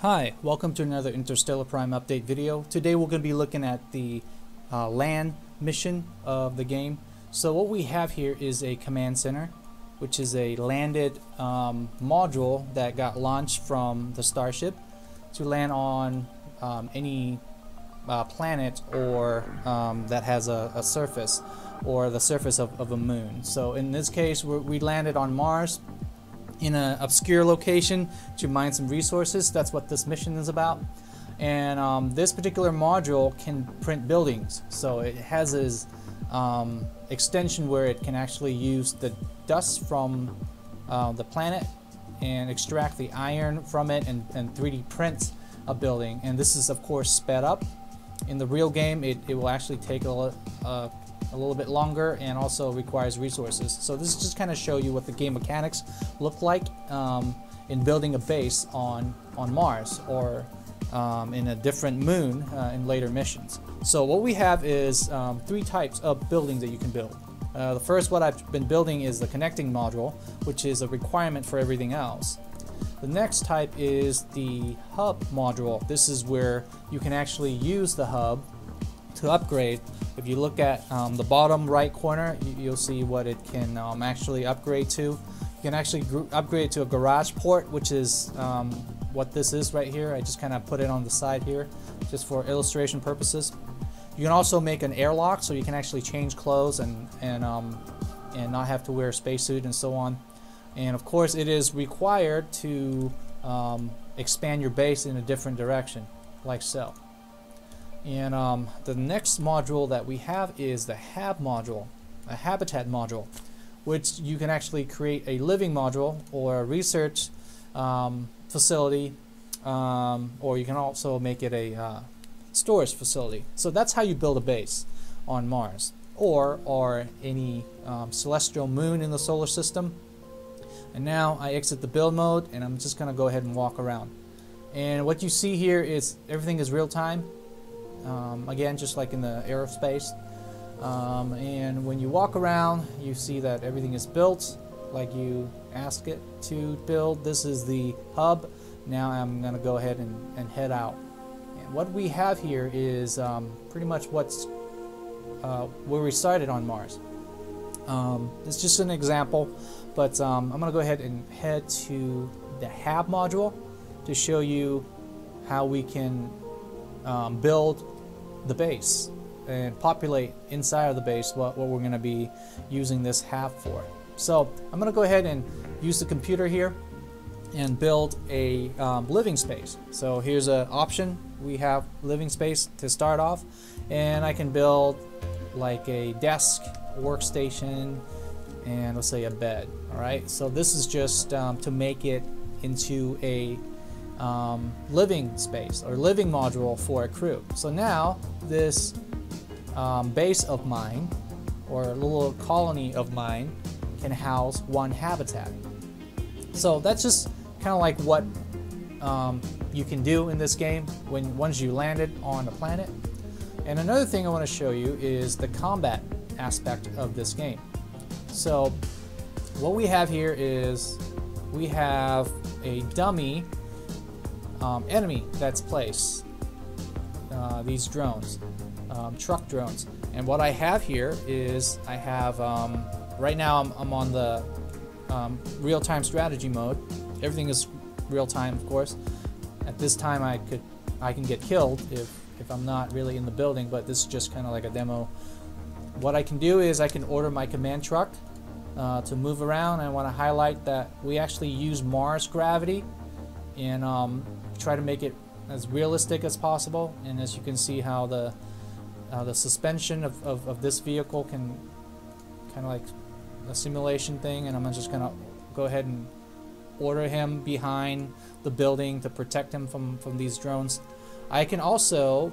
Hi, welcome to another Interstellar Prime update video. Today we're going to be looking at the land mission of the game. So what we have here is a command center, which is a landed module that got launched from the starship to land on any planet or that has a surface, or the surface of a moon. So in this case we landed on Mars in an obscure location to mine some resources. That's what this mission is about. And this particular module can print buildings. So it has this extension where it can actually use the dust from the planet and extract the iron from it and 3D print a building. And this is of course sped up. In the real game it will actually take a little bit longer and also requires resources. So this is just kind of show you what the game mechanics look like in building a base on Mars or in a different moon in later missions. So what we have is 3 types of buildings that you can build. The first, what I've been building, is the connecting module, which is a requirement for everything else. The next type is the hub module. This is where you can actually use the hub to upgrade. If you look at the bottom right corner, you'll see what it can actually upgrade to. You can actually upgrade to a garage port, which is what this is right here. I just kind of put it on the side here just for illustration purposes. You can also make an airlock, so you can actually change clothes and not have to wear a spacesuit and so on. And of course it is required to expand your base in a different direction, like so. And the next module that we have is the HAB module, a habitat module, which you can actually create a living module or a research facility, or you can also make it a storage facility. So that's how you build a base on Mars or any celestial moon in the solar system. And now I exit the build mode and I'm just going to go ahead and walk around. And what you see here is everything is real time. Again, just like in the aerospace. And when you walk around, you see that everything is built like you ask it to build. This is the hub. Now I'm going to go ahead and head out. And what we have here is pretty much what's where we started on Mars. It's just an example, but I'm going to go ahead and head to the HAB module to show you how we can build the base and populate inside of the base what we're going to be using this HAB for. So I'm going to go ahead and use the computer here and build a living space. So here's an option. We have living space to start off, and I can build like a desk, workstation, and let's say a bed. Alright, so this is just to make it into a living space or living module for a crew. So now this base of mine, or a little colony of mine, can house 1 habitat. So that's just kind of like what you can do in this game once you landed on a planet. And another thing I want to show you is the combat aspect of this game. So what we have here is we have a dummy enemy that's placed, these drones, truck drones. And what I have here is I have right now I'm on the real-time strategy mode. Everything is real-time, of course. At this time I can get killed if I'm not really in the building, but this is just kind of like a demo. What I can do is I can order my command truck to move around. I want to highlight that we actually use Mars gravity and try to make it as realistic as possible. And as you can see how the suspension of this vehicle can kind of like a simulation thing, and I'm just gonna go ahead and order him behind the building to protect him from these drones. I can also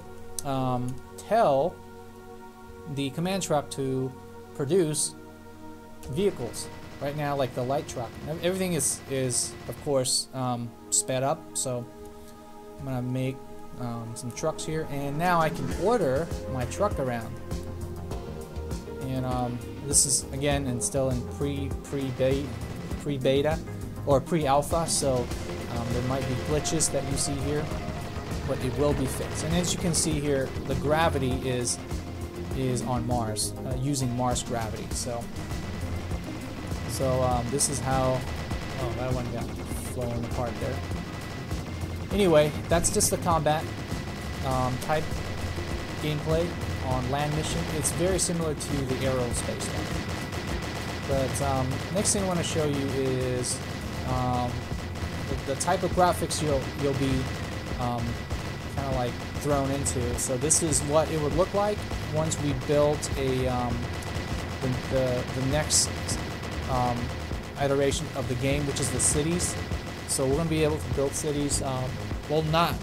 tell the command truck to produce vehicles. Right now, like the light truck, everything is of course sped up. So I'm gonna make some trucks here, and now I can order my truck around. And this is again and still in pre-beta or pre-alpha, so There might be glitches that you see here, but it will be fixed. And as you can see here, the gravity is on Mars, using Mars gravity. So this is how. Oh, that one got flown apart there. Anyway, that's just the combat type gameplay on land mission. It's very similar to the aerospace one. But next thing I want to show you is the type of graphics you'll be kind of like thrown into. So this is what it would look like once we built a the next iteration of the game, which is the cities. So we're going to be able to build cities. Well, not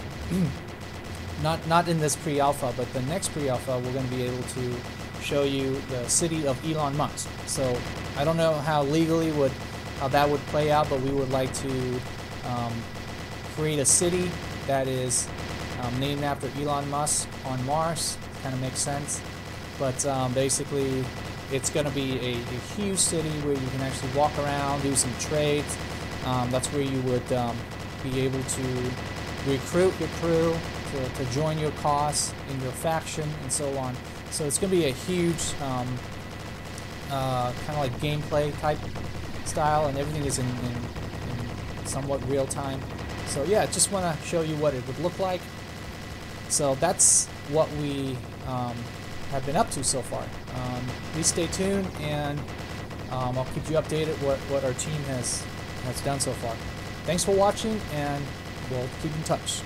in this pre-alpha, but the next pre-alpha, we're going to be able to show you the city of Elon Musk. So I don't know how legally how that would play out, but we would like to create a city that is named after Elon Musk on Mars. Kind of makes sense. But basically, it's going to be a huge city where you can actually walk around, do some trades. That's where you would be able to recruit your crew to join your cause in your faction and so on. So it's going to be a huge kind of like gameplay type style, and everything is in somewhat real time. So yeah, just want to show you what it would look like. So that's what we have been up to so far. Please stay tuned, and I'll keep you updated what our team has done so far. Thanks for watching, and we'll keep in touch.